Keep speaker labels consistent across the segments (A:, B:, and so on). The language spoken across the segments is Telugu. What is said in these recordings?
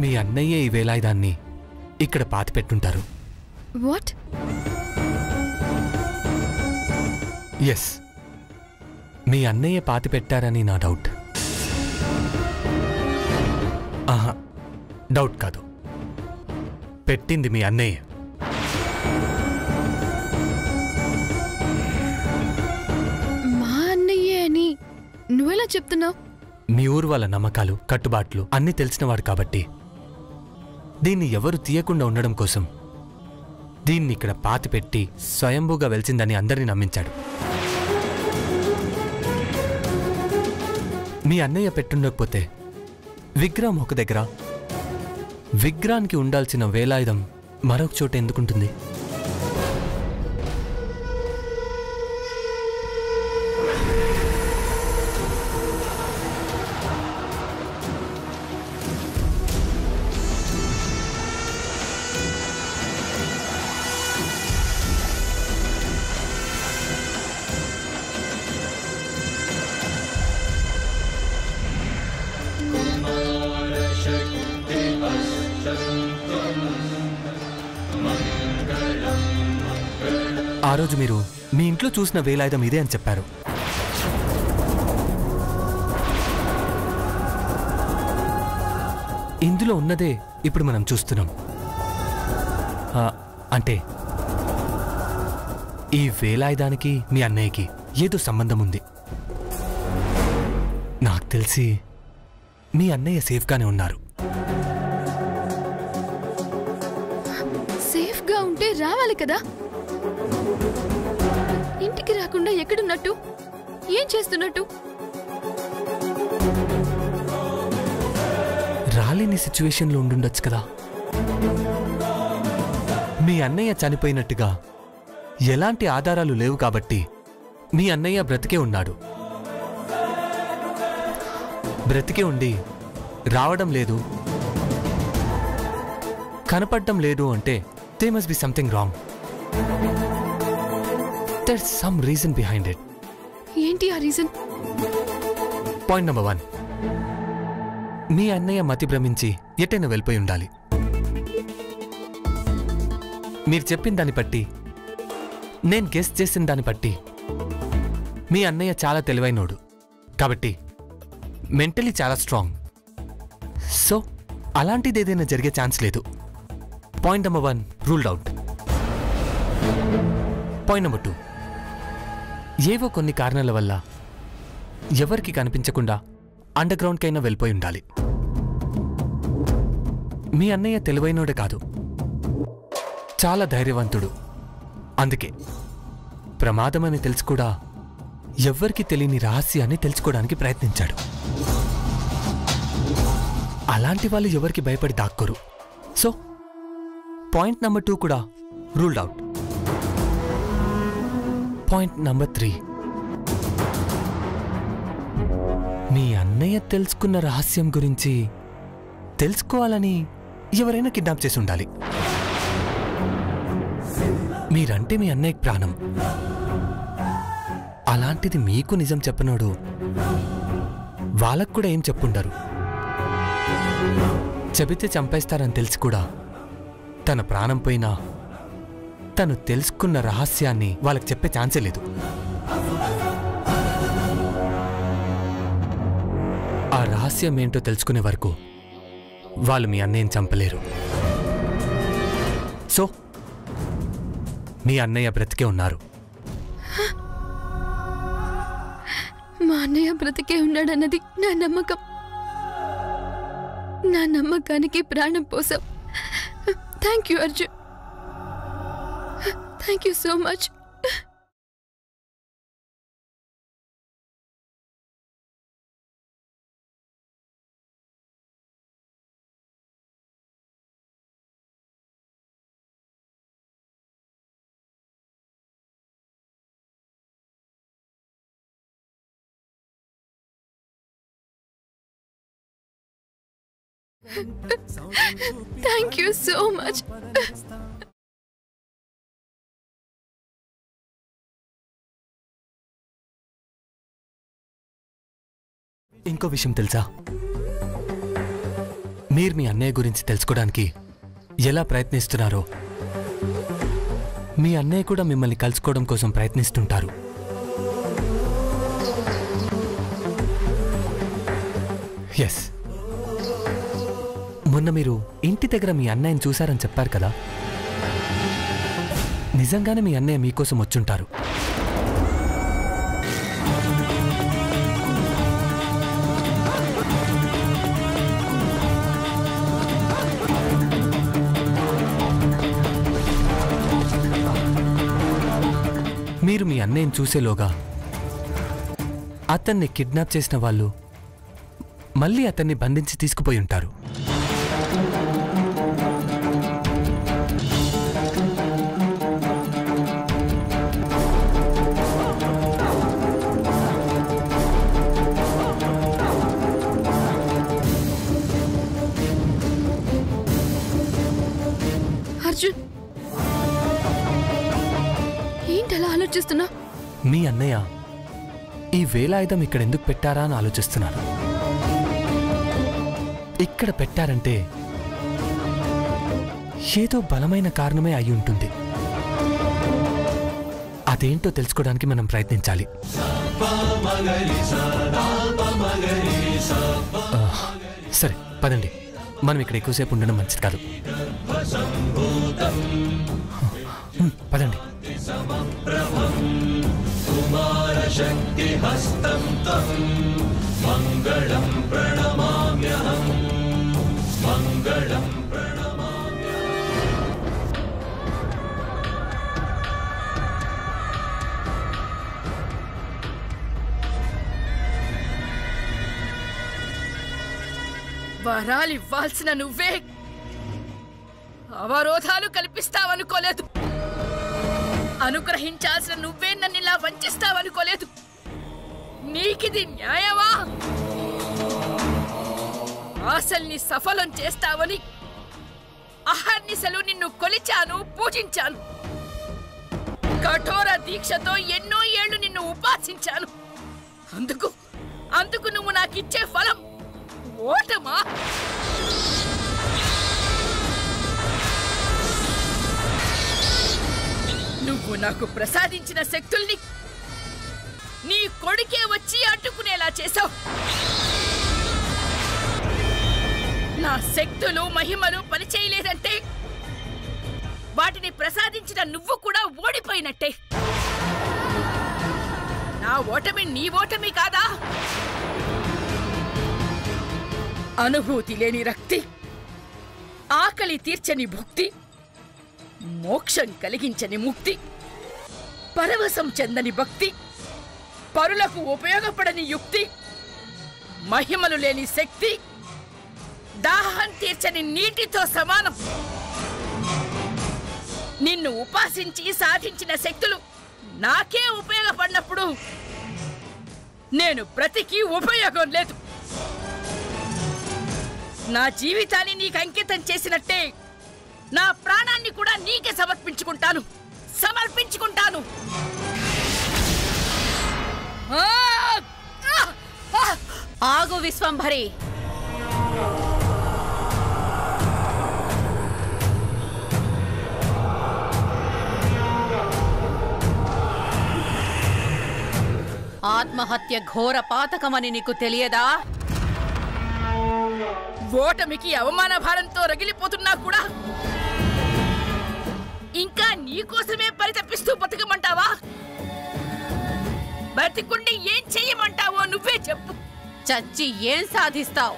A: మీ అన్నయ్య ఈ వేలాయుధాన్ని ఇక్కడ పాతిపెట్టుంటారు.
B: వాట్?
A: ఎస్, మీ అన్నయ్య పాతిపెట్టారని నా డౌట్. ఆహా, డౌట్ కాదు, పెట్టింది మీ అన్నయ్య.
B: మా అన్నయ్యే అని నువ్వెలా చెప్తున్నావు?
A: మీ ఊరు వాళ్ళ నమ్మకాలు, కట్టుబాట్లు అన్నీ తెలిసినవాడు కాబట్టి దీన్ని ఎవరు తీయకుండా ఉండడం కోసం దీన్ని ఇక్కడ పాతిపెట్టి స్వయంభూగా వెలిసిందని అందరినీ నమ్మించాడు. మీ అన్నయ్య పెట్టుండకపోతే విగ్రహం ఒక దగ్గర, విగ్రహానికి ఉండాల్సిన వేలాయుధం మరొక చోట ఎందుకుంటుంది? ఆ రోజు మీరు మీ ఇంట్లో చూసిన వేలాయుధం ఇదే అని చెప్పారు. ఇందులో ఉన్నదే ఇప్పుడు మనం చూస్తున్నాం. అంటే ఈ వేలాయుధానికి మీ అన్నయ్యకి ఏదో సంబంధం ఉంది. నాకు తెలిసి మీ అన్నయ్య సేఫ్గానే ఉన్నారు.
B: సేఫ్గా ఉంటే రావాలి కదా. ఇంటికి రాకుండా ఎక్కడున్నట్టు, ఏం చేస్తున్నట్టు?
A: రాలేని సిచ్యువేషన్లో ఉండుండొచ్చు కదా. మీ అన్నయ్య చనిపోయినట్టుగా ఎలాంటి ఆధారాలు లేవు కాబట్టి మీ అన్నయ్య బ్రతికే ఉన్నాడు. బ్రతికే ఉండి రావడం లేదు, కనపడడం లేదు అంటే they must be something wrong. There's some reason behind it.
B: ఏంటి ఆ రీజన్?
A: పాయింట్ నెంబర్ 1, మీ అన్నయ్య మతి భ్రమించి ఎటైనా వెళ్ళిపోయి ఉండాలి. మీరు చెప్పిన దాన్ని బట్టి, నేను గెస్ చేసిన దాన్ని బట్టి మీ అన్నయ్య చాలా తెలివైనోడు కాబట్టి మెంటలీ చాలా స్ట్రాంగ్. సో అలాంటిది ఏదైనా జరిగే ఛాన్స్ లేదు. Point number 1 ruled out. Point number 2, ఏవో కొన్ని కారణాల వల్ల ఎవరికి కనిపించకుండా అండర్ గ్రౌండ్కైనా వెళ్ళిపోయి ఉండాలి. మీ అన్నయ్య తెలివైనోడే కాదు, చాలా ధైర్యవంతుడు. అందుకే ప్రమాదమని తెలిసి కూడా ఎవ్వరికి తెలియని రహస్యాన్ని తెలుసుకోవడానికి ప్రయత్నించాడు. అలాంటి వాళ్ళు ఎవరికి భయపడి దాక్కోరు. సో పాయింట్ నెంబర్ 2 కూడా రూల్డ్ అవుట్. పాయింట్ నెంబర్ 3, మీ అన్నయ్య తెలుసుకున్న రహస్యం గురించి తెలుసుకోవాలని ఎవరైనా కిడ్నాప్ చేసి ఉండాలి. మీరంటే మీ అన్నయ్యకి ప్రాణం. అలాంటిది మీకు నిజం చెప్పనోడు వాళ్ళకు కూడా ఏం చెప్పుండరు. చెబితే చంపేస్తారని తెలిసి కూడా తన ప్రాణం పోయినా తను తెలుసుకున్న రహస్యాన్ని వాళ్ళకి చెప్పే ఛాన్సే లేదు. ఆ రహస్యం ఏంటో తెలుసుకునే వరకు వాళ్ళు మీ అన్నయ్యని చంపలేరు. సో మీ అన్నయ్య బ్రతికే ఉన్నారు.
B: మా అన్నయ్య బ్రతికే ఉన్నాడన్నది నా నమ్మకం. నా నమ్మకానికి ప్రాణం పోసాం. Thank you Arjun. Thank you so much. Thank you so much. ఇంకో విషయం తెలుసా?
A: మీరు మీ అన్నయ్య గురించి తెలుసుకోవడానికి ఎలా ప్రయత్నిస్తున్నారో మీ అన్నయ్య కూడా మిమ్మల్ని కలుసుకోవడం కోసం ప్రయత్నిస్తుంటారు. ఎస్, మొన్న మీరు ఇంటి దగ్గర మీ అన్నయ్యని చూశారని చెప్పారు కదా, నిజంగానే మీ అన్నయ్య మీకోసం వచ్చుంటారు. మీరు మీ అన్నయ్యని చూసేలోగా అతన్ని కిడ్నాప్ చేసిన వాళ్ళు మళ్ళీ అతన్ని బంధించి తీసుకుపోయి ఉంటారు.
B: అర్జున్, ఏంటలా ఆలోచిస్తున్నా?
A: మీ అన్నయ్య ఈ వేలాయుధం ఇక్కడ ఎందుకు పెట్టారా అని ఆలోచిస్తున్నాను. ఇక్కడ పెట్టారంటే ఏదో బలమైన కారణమే అయి ఉంటుంది. అదేంటో తెలుసుకోవడానికి మనం ప్రయత్నించాలి. సరే పదండి, మనం ఇక్కడ ఎక్కువసేపు ఉండడం మంచిది కాదు. పదండి. మంగళం ప్రణమామ్యహం, మంగళం ప్రణమామ్య.
C: వరాలివ్వాల్సిన నువ్వే అవరోధాలు కల్పిస్తావనుకోలేదు. అనుగ్రహించాల్సిన నువ్వే నన్నిలా వంచిస్తావనుకోలేదు. నీకిది న్యాయమా? ఆశల్ని సఫలం చేస్తావని అహర్నిశలు నిన్ను కొలిచాను, పూజించాను. కఠోర దీక్షతో ఎన్నో ఏళ్లు నిన్ను ఉపాసించాను. అందుకు నువ్వు నాకిచ్చే ఫలం ఓటమా? నువ్వు నాకు ప్రసాదించిన శక్తుల్ని నీ కొడుకే వచ్చి అడ్డుకునేలా చేశావు. నా శక్తులు మహిమలు పనిచేయలేదంటే వాటిని ప్రసాదించిన నువ్వు కూడా ఓడిపోయినట్టే. నా ఓటమి నీ ఓటమి కాదా? అనుభూతి లేని రక్తి, ఆకలి తీర్చని భుక్తి, మోక్షం కలిగించని ముక్తి, పరవశం చెందని భక్తి, పరులకు ఉపయోగపడని యుక్తి, మహిమలు లేని శక్తి, దాహం తీర్చని నీటితో సమానం. నిన్ను ఉపాసించి సాధించిన శక్తులు నాకే ఉపయోగపడినప్పుడు నేను బ్రతికి ఉపయోగం లేదు. నా జీవితాన్ని నీకు అంకితం చేసినట్టే నా ప్రాణాన్ని కూడా నీకే సమర్పించుకుంటాను.
D: ఆగు విశ్వంభరి. ఆత్మహత్య ఘోర పాతకమని నీకు తెలియదా?
C: ఓటమికి అవమాన భారంతో రగిలిపోతున్నా కూడా ఇంకా నీకోసమే పరితపిస్తూ బతకమంటావా? బతికుండి ఏం చెయ్యమంటావో నువ్వే చెప్పు.
D: చచ్చి ఏం సాధిస్తావు?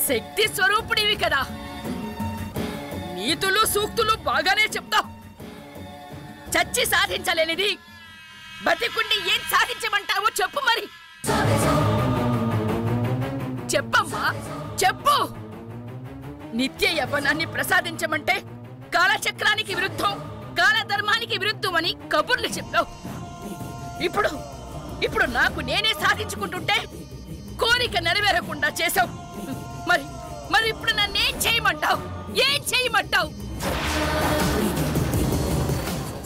C: శక్తి స్వరూపుడివి కదా, నీతులు సూక్తులు బాగానే చెప్తావు. చచ్చి సాధించలేనిది బతికుండి ఏం సాధించమంటావో చెప్పు. మరి చెప్పమ్మా, చెప్పు. నిత్య యవ్వనాన్ని ప్రసాదించమంటే కాలచక్రానికి విరుద్ధం, కాలధర్మానికి విరుద్ధం అని కబుర్లు చెప్పావు. ఇప్పుడు నాకు నేనే సాధించుకుంటుంటే కోరిక నెరవేరకుండా చేశావు. మరి ఇప్పుడు నన్నేం చేయమంటావు? ఏం చేయమంటావు?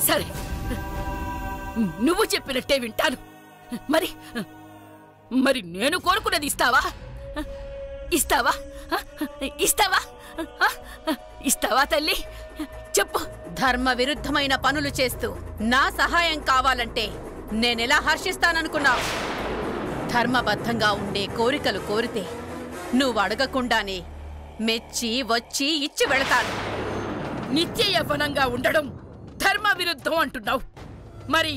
C: సరే, నువ్వు చెప్పినట్టే వింటాను. మరి నేను కోరుకున్నది ఇస్తావా? ఇస్తావా ఇస్తావా ఇస్తావా తల్లి చెప్పు.
D: ధర్మ విరుద్ధమైన పనులు చేస్తూ నా సహాయం కావాలంటే నేనెలా హర్షిస్తాననుకున్నావు? ధర్మబద్ధంగా ఉండే కోరికలు కోరితే నువ్వు అడగకుండానే మెచ్చి వచ్చి ఇచ్చి వెళతాను.
C: నిత్య యవ్వనంగా ఉండడం ధర్మ విరుద్ధం అంటున్నావు. మరి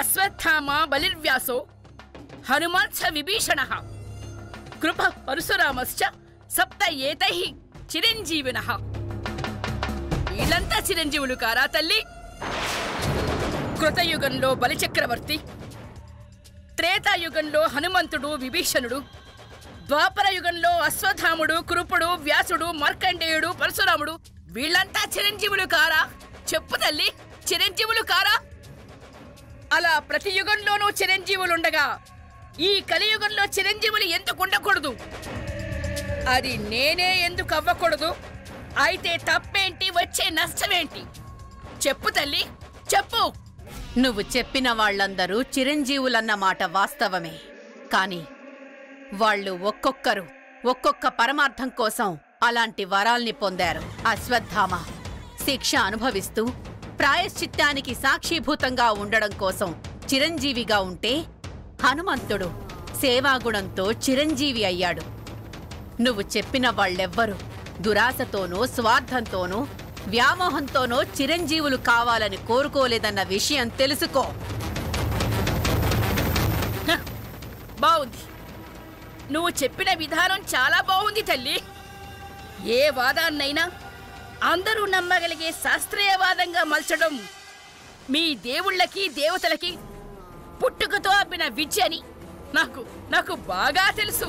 C: అశ్వత్థామ బలిర్వ్యాసో హనుమాన్ చ విభీషణః కృప పరశురామశ్చ సప్త ఏతైః చిరంజీవినః. వీళ్ళంతా చిరంజీవులు కారా తల్లి? కృతయుగంలో బలిచక్రవర్తి, త్రేతాయుగంలో హనుమంతుడు విభీషణుడు, ద్వాపర యుగంలో అశ్వత్థాముడు కృపుడు వ్యాసుడు మార్కండేయుడు పరశురాముడు వీళ్ళంతా చిరంజీవులు కారా? చెప్పు తల్లి, చిరంజీవులు కారా? అలా ప్రతి యుగంలోనూ చిరంజీవులుండగా ఈ కలియుగంలో చిరంజీవులు ఎందుకు ఉండకూడదు? అది నేనే ఎందుకు అవ్వకూడదు? అయితే తప్పేంటి, వచ్చే నష్టమేంటి? చెప్పు తల్లి, చెప్పు.
D: నువ్వు చెప్పిన వాళ్ళందరూ చిరంజీవులన్న మాట వాస్తవమే. కాని వాళ్ళు ఒక్కొక్కరు ఒక్కొక్క పరమార్థం కోసం అలాంటి వరాల్ని పొందారు. అశ్వత్థామ శిక్ష అనుభవిస్తూ ప్రాయశ్చిత్తానికి సాక్షీభూతంగా ఉండడం కోసం చిరంజీవిగా ఉంటే, హనుమంతుడు సేవాగుణంతో చిరంజీవి అయ్యాడు. నువ్వు చెప్పిన వాళ్ళెవ్వరూ దురాశతోనో స్వార్థంతోనో వ్యామోహంతోనో చిరంజీవులు కావాలని కోరుకోలేదన్న విషయం తెలుసుకో.
C: బావుంది, నువ్వు చెప్పిన విధానం చాలా బావుంది తల్లి. ఏ వాదాన్నైనా అందరూ నమ్మగలిగే శాస్త్రీయవాదంగా మలచడం మీ దేవుళ్ళకి దేవతలకి పుట్టుకతో అబ్బిన విద్య అని నాకు బాగా తెలుసు.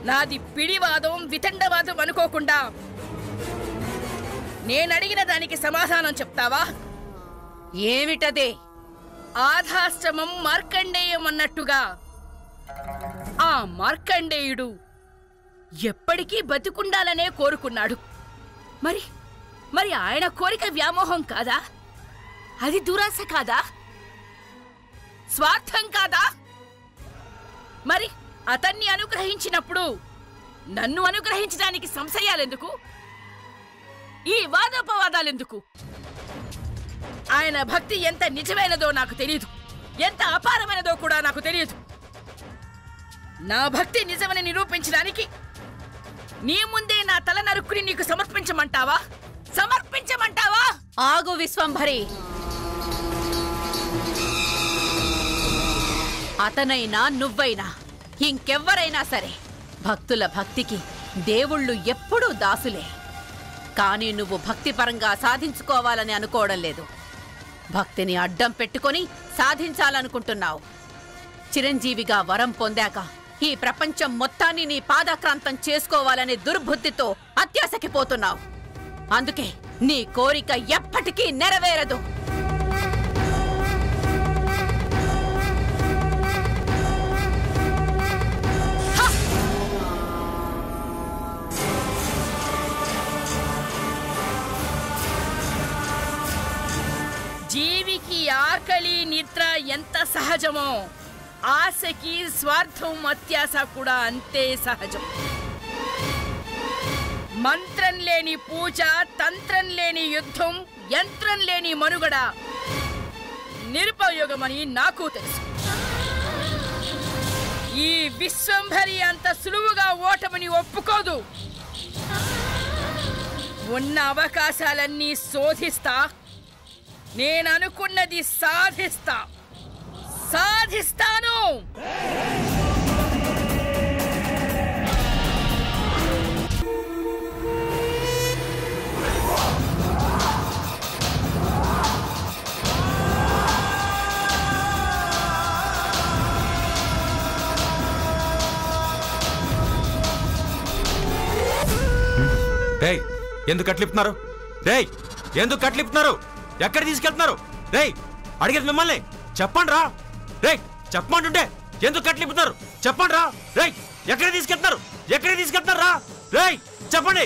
C: నాది పిడివాదం వితండవాదం అనుకోకుండా నేనడిగిన దానికి సమాధానం చెప్తావా?
D: ఏమిటదే?
C: ఆధాశ్రమం మార్కండేయం అన్నట్టుగా ఆ మార్కండేయుడు ఎప్పటికీ బతికుండాలనే కోరుకున్నాడు. మరి ఆయన కోరిక వ్యామోహం కాదా? అది దురాశ కాదా? స్వార్థం కాదా? మరి అతన్ని అనుగ్రహించినప్పుడు నన్ను అనుగ్రహించడానికి సంశయాలెందుకు? ఈ వాదోపవాదాలెందుకు? ఆయన భక్తి ఎంత నిజమైనదో నాకు తెలియదు, ఎంత అపారమైనదో కూడా నాకు తెలియదు. నా భక్తి నిజమని నిరూపించడానికి నీ ముందే నా తల నరుక్కుని నీకు సమర్పించమంటావా? సమర్పించమంటావా?
D: ఆగు విశ్వంభరి. అతనైనా నువ్వైనా ఇంకెవ్వరైనా సరే భక్తుల భక్తికి దేవుళ్ళు ఎప్పుడూ దాసులే. కానీ నువ్వు భక్తిపరంగా సాధించుకోవాలని అనుకోవడం లేదు. భక్తిని అడ్డం పెట్టుకొని సాధించాలనుకుంటున్నావు. చిరంజీవిగా వరం పొందాక ఈ ప్రపంచం మొత్తాన్ని నీ పాదాక్రాంతం చేసుకోవాలనే దుర్బుద్ధితో అత్యాశకి పోతున్నావు. అందుకే నీ కోరిక ఎప్పటికీ నెరవేరదు.
C: జీవికి ఆకలి నిద్ర ఎంత సహజమో, ఆశకి స్వార్థం అత్యాశ కూడా అంతే సహజం. మంత్రం లేని పూజ, తంత్రం లేని యుద్ధం, యంత్రం లేని మనుగడ నిరుపయోగమని నాకు తెలుసు. ఈ విశ్వంభరి అంత సులువుగా ఓటమిని ఒప్పుకోదు. ఉన్న అవకాశాలన్నీ శోధిస్తా, నేననుకున్నది సాధిస్తాను.
E: రేయ్, ఎందుకు కట్లిపుతున్నారు? రేయ్, ఎందుకు కట్లిపుతున్నారు? ఎక్కడ తీసుకెళ్తున్నారు? రేయ్, అడిగేది మిమ్మల్ని. చెప్పండి రా. రేయ్, చెప్పమంటుంటే ఎందుకు కట్లిపుతున్నారు? చెప్పండి రా. రేయ్, ఎక్కడ తీసుకెళ్తున్నారు రా? రేయ్, చెప్పండి.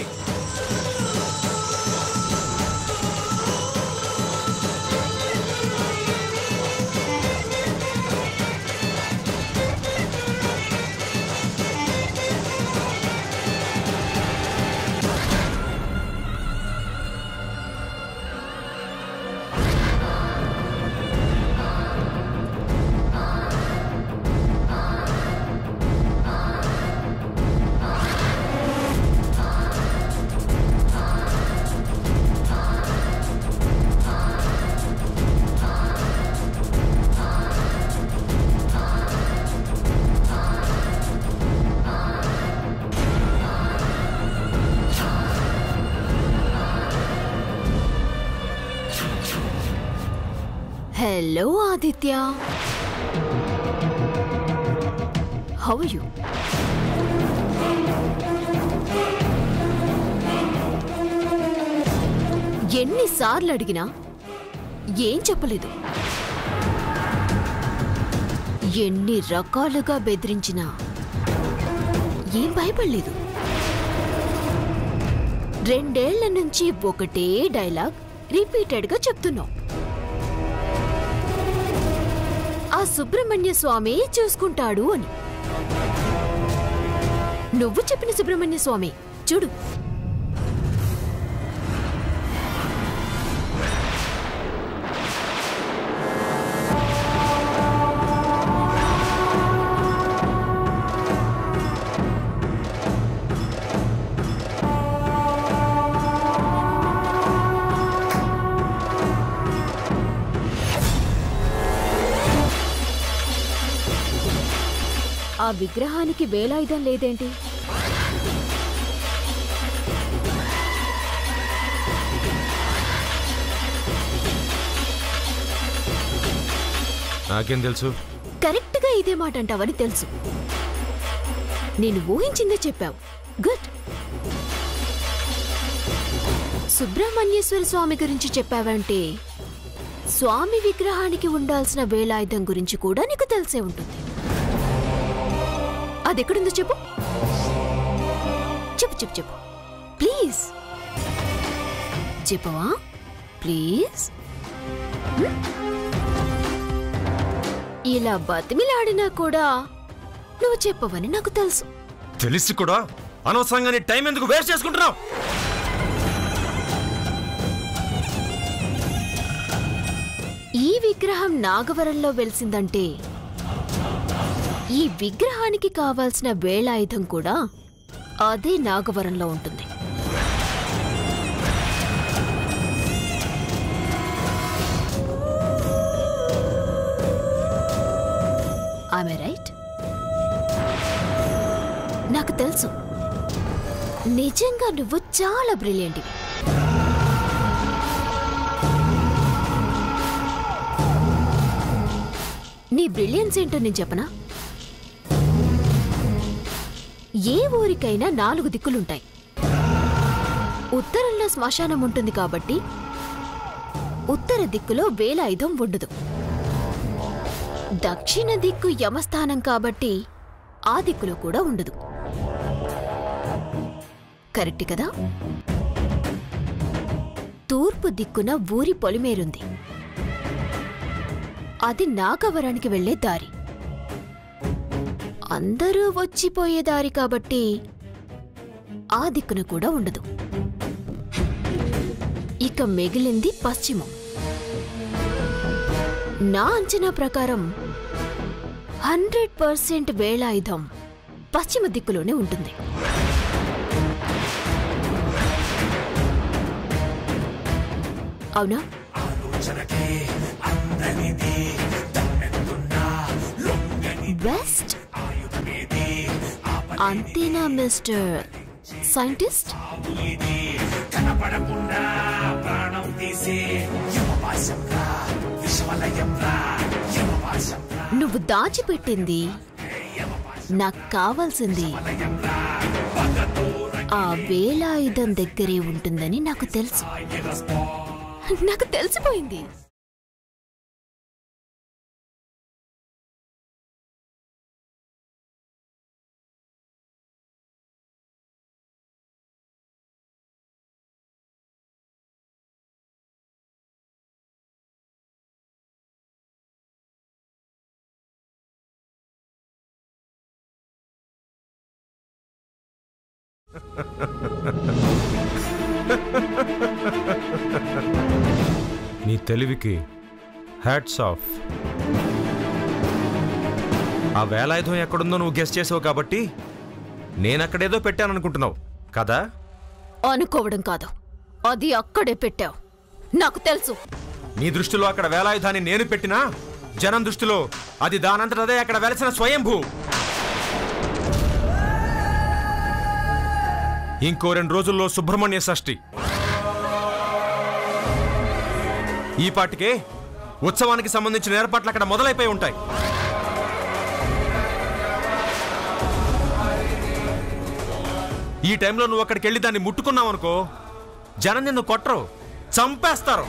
B: Hello Aditya, how are you? ఎన్నిసార్లు అడిగినా ఏం చెప్పలేదు. ఎన్ని రకాలుగా బెదిరించినా ఏం భయపడలేదు. 2 ఏళ్ల నుంచి ఒకటే డైలాగ్ రిపీటెడ్గా చెప్తున్నావు. ఆ సుబ్రహ్మణ్య స్వామి చూసుకుంటాడు అని. నువ్వు చెప్పిన సుబ్రహ్మణ్య స్వామి చూడు. ఆ విగ్రహానికి వేలాయుధం లేదేంటి?
E: నాకేం తెలుసు?
B: కరెక్ట్గా ఇదే మాట అంటావని తెలుసు. నేను ఊహించిందే చెప్పావు. గుడ్. సుబ్రహ్మణ్యేశ్వర స్వామి గురించి చెప్పావంటే స్వామి విగ్రహానికి ఉండాల్సిన వేలాయుధం గురించి కూడా నీకు తెలిసే ఉంటుంది. అదెక్కడుందో చెప్పు. చెప్పు చెప్పు చెప్పు ప్లీజ్. చెప్పవా ప్లీజ్? ఇలా బతిమిలాడినా కూడా నువ్వు చెప్పవని నాకు తెలుసు.
E: తెలిసి కూడా అనవసరంగా నీ టైం ఎందుకు వేస్ట్ చేసుకుంటున్నావు?
B: ఈ విగ్రహం నాగవరంలో వెలిసిందంటే ఈ విగ్రహానికి కావాల్సిన వేలాయుధం కూడా అదే నాగవరంలో ఉంటుంది. ఆమె రైట్? నాకు తెలుసు నిజంగా నువ్వు చాలా బ్రిలియంట్వి. నీ బ్రిలియన్స్ ఏంటో నేను చెప్పనా? ఏ ఊరికైనా 4 దిక్కులుంటాయి. ఉత్తరంలో శ్మశానం ఉంటుంది కాబట్టి ఉత్తర దిక్కులో వేలాయుధం ఉండదు. దక్షిణ దిక్కు యమస్థానం కాబట్టి ఆ దిక్కులో కూడా ఉండదు. కరెక్ట్ కదా? తూర్పు దిక్కున ఊరి పొలిమేరుంది. అది నాగవరానికి వెళ్లే దారి. అందరూ వచ్చిపోయే దారి కాబట్టి ఆ దిక్కున కూడా ఉండదు. ఇక మిగిలింది పశ్చిమం. నా అంచనా ప్రకారం 100% వేలాయుధం పశ్చిమ దిక్కులోనే ఉంటుంది. అవునా? వెస్ట్ అంతేనా మిస్టర్ సైంటిస్ట్? నువ్వు దాచిపెట్టింది నాకు కావాల్సింది ఆ వేలాయుధం దగ్గరే ఉంటుందని నాకు తెలుసు. నాకు తెలిసిపోయింది.
E: నీ తెలివికి హ్యాట్స్ ఆఫ్. ఆ వేలాయుధం ఎక్కడుందో నువ్వు గెస్ చేసావు కాబట్టి నేనక్కడేదో పెట్టాననుకుంటున్నావు కదా?
B: అనుకోవడం కాదు, అది అక్కడే పెట్టావు. నాకు తెలుసు.
E: నీ దృష్టిలో అక్కడ వేలాయుధాన్ని నేను పెట్టినా జనం దృష్టిలో అది దానంతటదే అక్కడ వెలసిన స్వయంభూ. ఇంకో 2 రోజుల్లో సుబ్రహ్మణ్య షష్ఠి. ఈ పాటికే ఉత్సవానికి సంబంధించిన ఏర్పాట్లు అక్కడ మొదలైపోయి ఉంటాయి. ఈ టైంలో నువ్వు అక్కడికి వెళ్ళి దాన్ని ముట్టుకున్నావు అనుకో, జనం నిన్ను కొట్టరు, చంపేస్తారు.